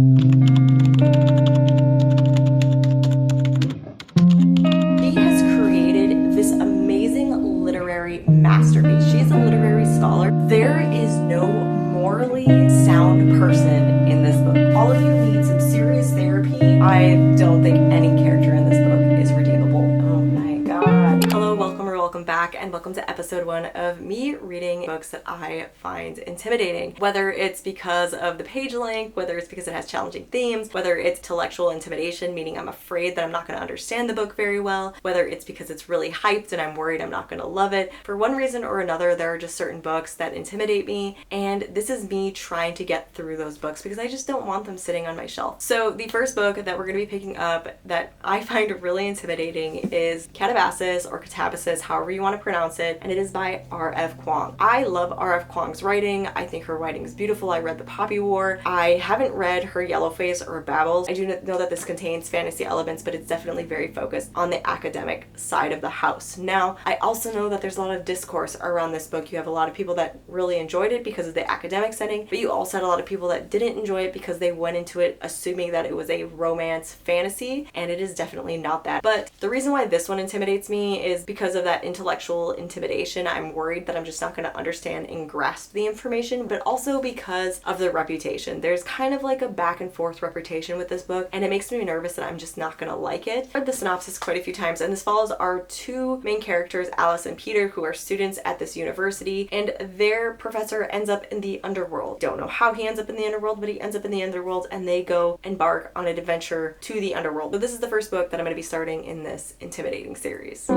She has created this amazing literary masterpiece. She is a literary scholar. There is no morally sound person in this book. All of you need some serious therapy. I don't think any character in this book is redeemable. Oh my god. Hello, welcome back, and welcome to episode 1 of me reading books that I find intimidating. Whether it's because of the page length, whether it's because it has challenging themes, whether it's intellectual intimidation, meaning I'm afraid that I'm not going to understand the book very well, whether it's because it's really hyped and I'm worried I'm not going to love it. For one reason or another, there are just certain books that intimidate me, and this is me trying to get through those books because I just don't want them sitting on my shelf. So the first book that we're going to be picking up that I find really intimidating is Catabasis, or Catabasis, however you want to pronounce it, and it is by R.F. Kuang. I love R.F. Kuang's writing. I think her writing is beautiful. I read The Poppy War. I haven't read her Yellowface or Babbles. I do know that this contains fantasy elements, but it's definitely very focused on the academic side of the house. Now, I also know that there's a lot of discourse around this book. You have a lot of people that really enjoyed it because of the academic setting, but you also had a lot of people that didn't enjoy it because they went into it assuming that it was a romance fantasy, and it is definitely not that. But the reason why this one intimidates me is because of that intellectual intimidation. I'm worried that I'm just not going to understand and grasp the information, but also because of the reputation. There's kind of like a back and forth reputation with this book, and it makes me nervous that I'm just not going to like it. I've read the synopsis quite a few times, and this follows our two main characters, Alice and Peter, who are students at this university, and their professor ends up in the underworld. Don't know how he ends up in the underworld, but he ends up in the underworld, and they go embark on an adventure to the underworld. So this is the first book that I'm going to be starting in this intimidating series.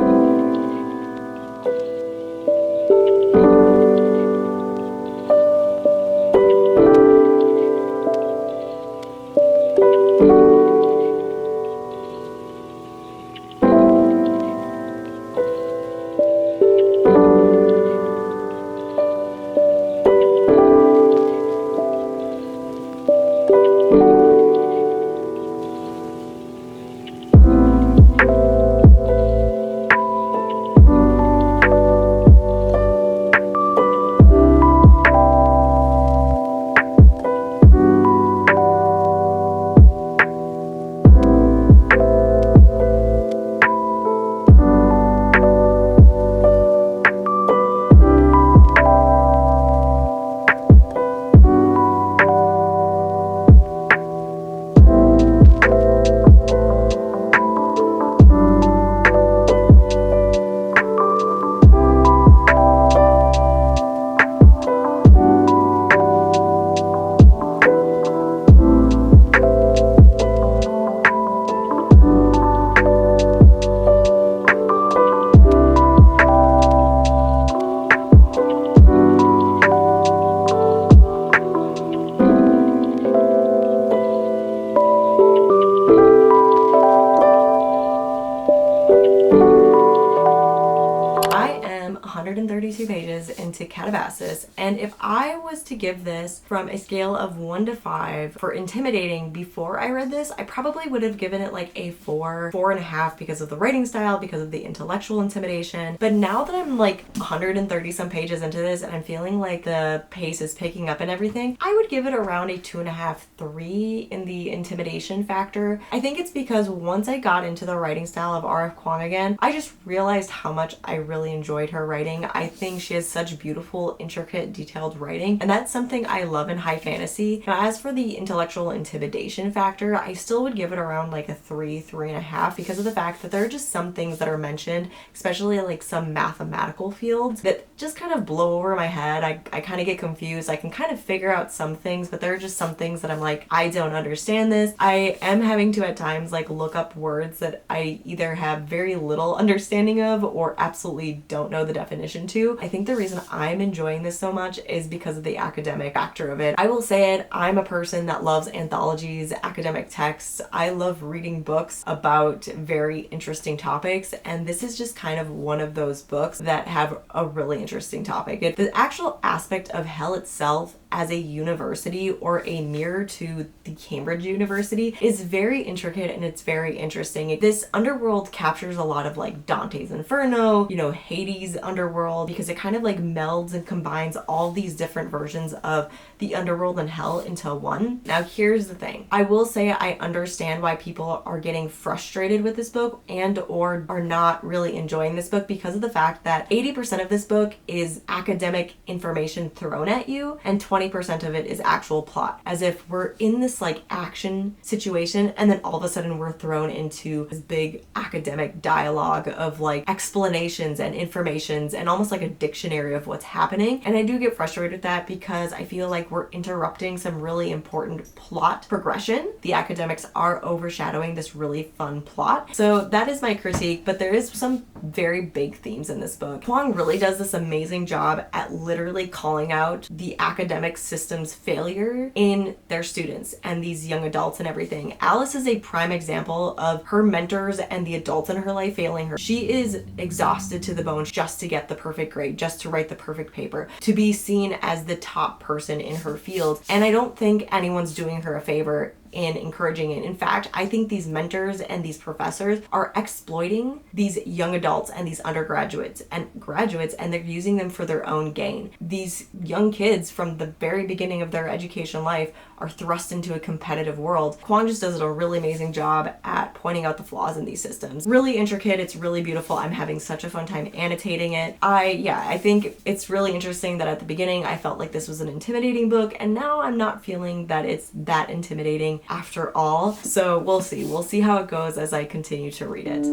I am 132 pages into Catabasis, and if I was to give this from a scale of 1 to 5 for intimidating before I read this, I probably would have given it like a 4, 4.5 because of the writing style, because of the intellectual intimidation. But now that I'm like 130 some pages into this and I'm feeling like the pace is picking up and everything, I would give it around a 2.5, 3 in the intimidation factor. I think it's because once I got into the writing style of R.F. Kuang again, I just realized how much I really enjoyed her writing. I think she has such beautiful, intricate, detailed writing, and that's something I love in high fantasy. Now, as for the intellectual intimidation factor, I still would give it around like a 3, 3.5 because of the fact that there are just some things that are mentioned, especially like some mathematical fields, that just kind of blow over my head. I kind of get confused. I can kind of figure out some things, but there are just some things that I'm like, I don't understand this. I am having to at times like look up words that I either have very little understanding of or absolutely don't know the definition to. I think the reason I'm enjoying this so much is because of the academic factor of it. I will say it, I'm a person that loves anthologies, academic texts. I love reading books about very interesting topics, and this is just kind of one of those books that have a really interesting topic. The actual aspect of hell itself as a university or a mirror to the Cambridge University is very intricate and it's very interesting. This underworld captures a lot of like Dante's Inferno, you know, Hades underworld, because it kind of like melds and combines all these different versions of the underworld and hell into one. Now here's the thing. I will say I understand why people are getting frustrated with this book and or are not really enjoying this book, because of the fact that 80% of this book is academic information thrown at you and 20% of it is actual plot, as if we're in this like action situation and then all of a sudden we're thrown into this big academic dialogue of like explanations and informations and almost like a dictionary of what's happening. And I do get frustrated with that because I feel like we're interrupting some really important plot progression. The academics are overshadowing this really fun plot. So that is my critique, but there is some very big themes in this book. Kwong really does this amazing job at literally calling out the academic system's failure in their students and these young adults and everything. Alice is a prime example of her mentors and the adults in her life failing her. She is exhausted to the bone just to get the perfect grade, just to write the perfect paper, to be seen as the top person in her field. And I don't think anyone's doing her a favor in encouraging it. In fact, I think these mentors and these professors are exploiting these young adults and these undergraduates and graduates, and they're using them for their own gain. These young kids from the very beginning of their education life are thrust into a competitive world. Kwong just does a really amazing job at pointing out the flaws in these systems. Really intricate, it's really beautiful. I'm having such a fun time annotating it. I think it's really interesting that at the beginning I felt like this was an intimidating book, and now I'm not feeling that it's that intimidating after all. So we'll see. We'll see how it goes as I continue to read it.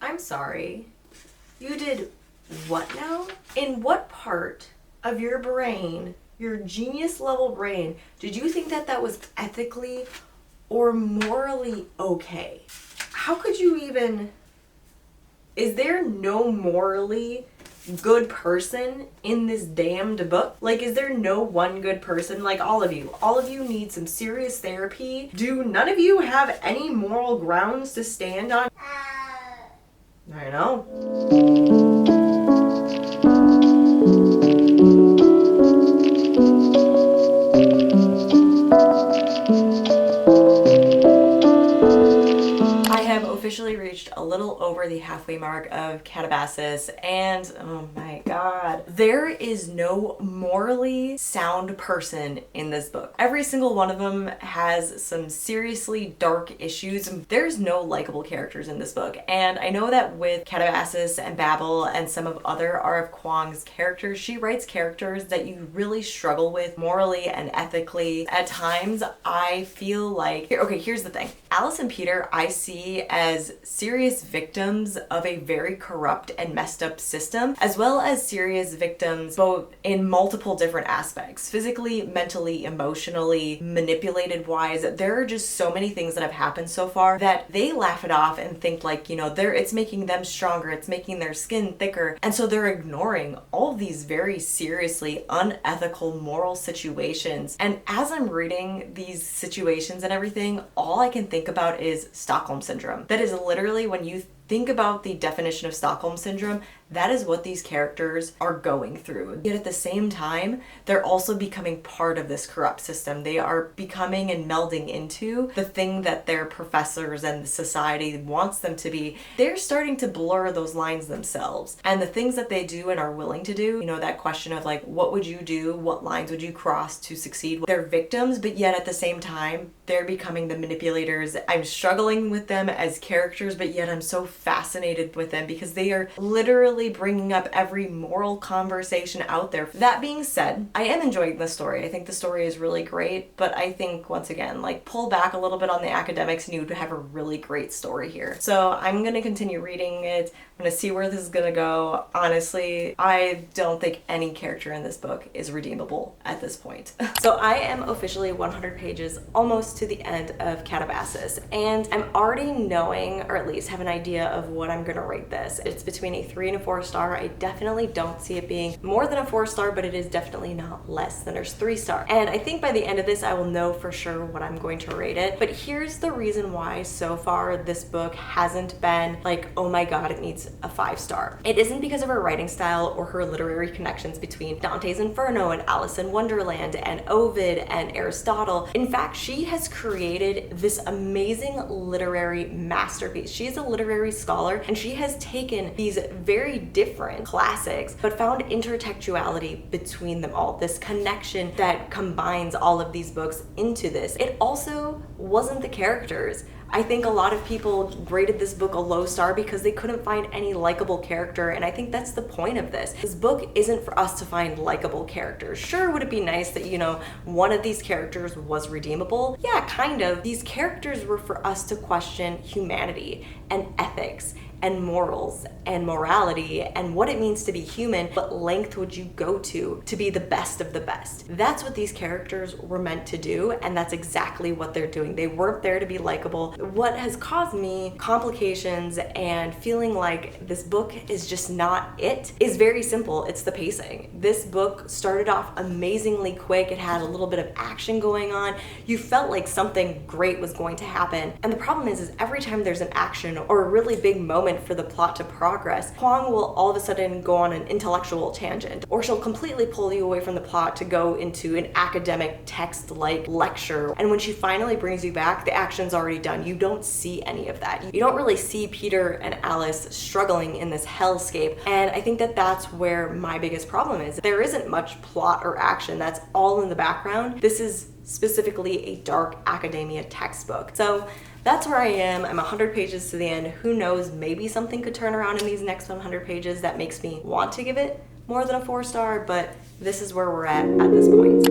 I'm sorry. You did what now? In what part of your brain, your genius level brain, did you think that that was ethically or morally okay? How could you even... Is there no morally good person in this damned book? Like, is there no one good person? Like, all of you need some serious therapy. Do none of you have any moral grounds to stand on? I don't know. Officially reached a little over the halfway mark of Catabasis, and oh my god, there is no morally sound person in this book. Every single one of them has some seriously dark issues. There's no likable characters in this book, and I know that with Catabasis and Babel and some of other R.F. Kuang's characters, she writes characters that you really struggle with morally and ethically. At times, I feel like... Okay, here's the thing. Alice and Peter I see as serious victims of a very corrupt and messed up system, as well as serious victims both in multiple different aspects, physically, mentally, emotionally, manipulated wise. There are just so many things that have happened so far that they laugh it off and think like, you know, it's making them stronger, it's making their skin thicker, and so they're ignoring all of these very seriously unethical moral situations. And as I'm reading these situations and everything, all I can think about is Stockholm Syndrome. That is literally, when you think about the definition of Stockholm Syndrome, that is what these characters are going through. Yet at the same time, they're also becoming part of this corrupt system. They are becoming and melding into the thing that their professors and the society wants them to be. They're starting to blur those lines themselves. And the things that they do and are willing to do, you know, that question of like, what would you do? What lines would you cross to succeed? They're victims, but yet at the same time, they're becoming the manipulators. I'm struggling with them as characters, but yet I'm so fascinated with them because they are literally bringing up every moral conversation out there. That being said, I am enjoying the story. I think the story is really great, but I think once again, like, pull back a little bit on the academics and you would have a really great story here. So I'm gonna continue reading it. I'm gonna see where this is gonna go. Honestly, I don't think any character in this book is redeemable at this point. So I am officially 100 pages almost to the end of Catabasis, and I'm already knowing, or at least have an idea of what I'm gonna rate this. It's between a 3 and a 4 4-star. I definitely don't see it being more than a 4-star, but it is definitely not less than a 3-star. And I think by the end of this, I will know for sure what I'm going to rate it. But here's the reason why so far this book hasn't been like, oh my god, it needs a 5-star. It isn't because of her writing style or her literary connections between Dante's Inferno and Alice in Wonderland and Ovid and Aristotle. In fact, she has created this amazing literary masterpiece. She is a literary scholar, and she has taken these very different classics but found intertextuality between them all, this connection that combines all of these books into this. It also wasn't the characters. I think a lot of people rated this book a low star because they couldn't find any likable character, and I think that's the point of this. This book isn't for us to find likable characters. Sure, would it be nice that, you know, one of these characters was redeemable? Yeah, kind of. These characters were for us to question humanity and ethics and morals and morality and what it means to be human. What length would you go to be the best of the best? That's what these characters were meant to do, and that's exactly what they're doing. They weren't there to be likable. What has caused me complications and feeling like this book is just not it is very simple. It's the pacing. This book started off amazingly quick. It had a little bit of action going on. You felt like something great was going to happen. And the problem is every time there's an action or a really big moment for the plot to progress, Huang will all of a sudden go on an intellectual tangent, or she'll completely pull you away from the plot to go into an academic text-like lecture. And when she finally brings you back, the action's already done. You don't see any of that. You don't really see Peter and Alice struggling in this hellscape. And I think that that's where my biggest problem is. There isn't much plot or action. That's all in the background. This is specifically a dark academia textbook. So that's where I am. I'm 100 pages to the end. Who knows, maybe something could turn around in these next 100 pages that makes me want to give it more than a 4-star, but this is where we're at this point.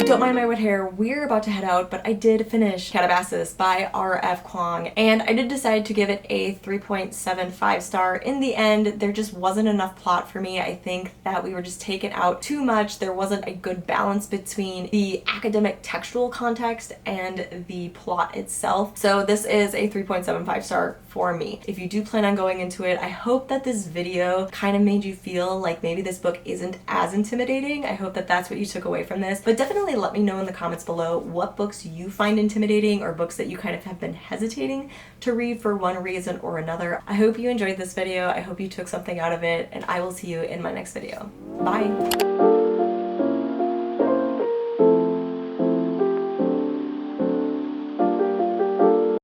Don't mind my wet hair, we're about to head out, but I did finish Calabasas by R.F. Kuang, and I did decide to give it a 3.75 star. In the end, there just wasn't enough plot for me. I think that we were just taken out too much. There wasn't a good balance between the academic textual context and the plot itself. So this is a 3.75 star for me. If you do plan on going into it, I hope that this video kind of made you feel like maybe this book isn't as intimidating. I hope that that's what you took away from this, but definitely let me know in the comments below what books you find intimidating or books that you kind of have been hesitating to read for one reason or another. I hope you enjoyed this video. I hope you took something out of it, and I will see you in my next video. Bye!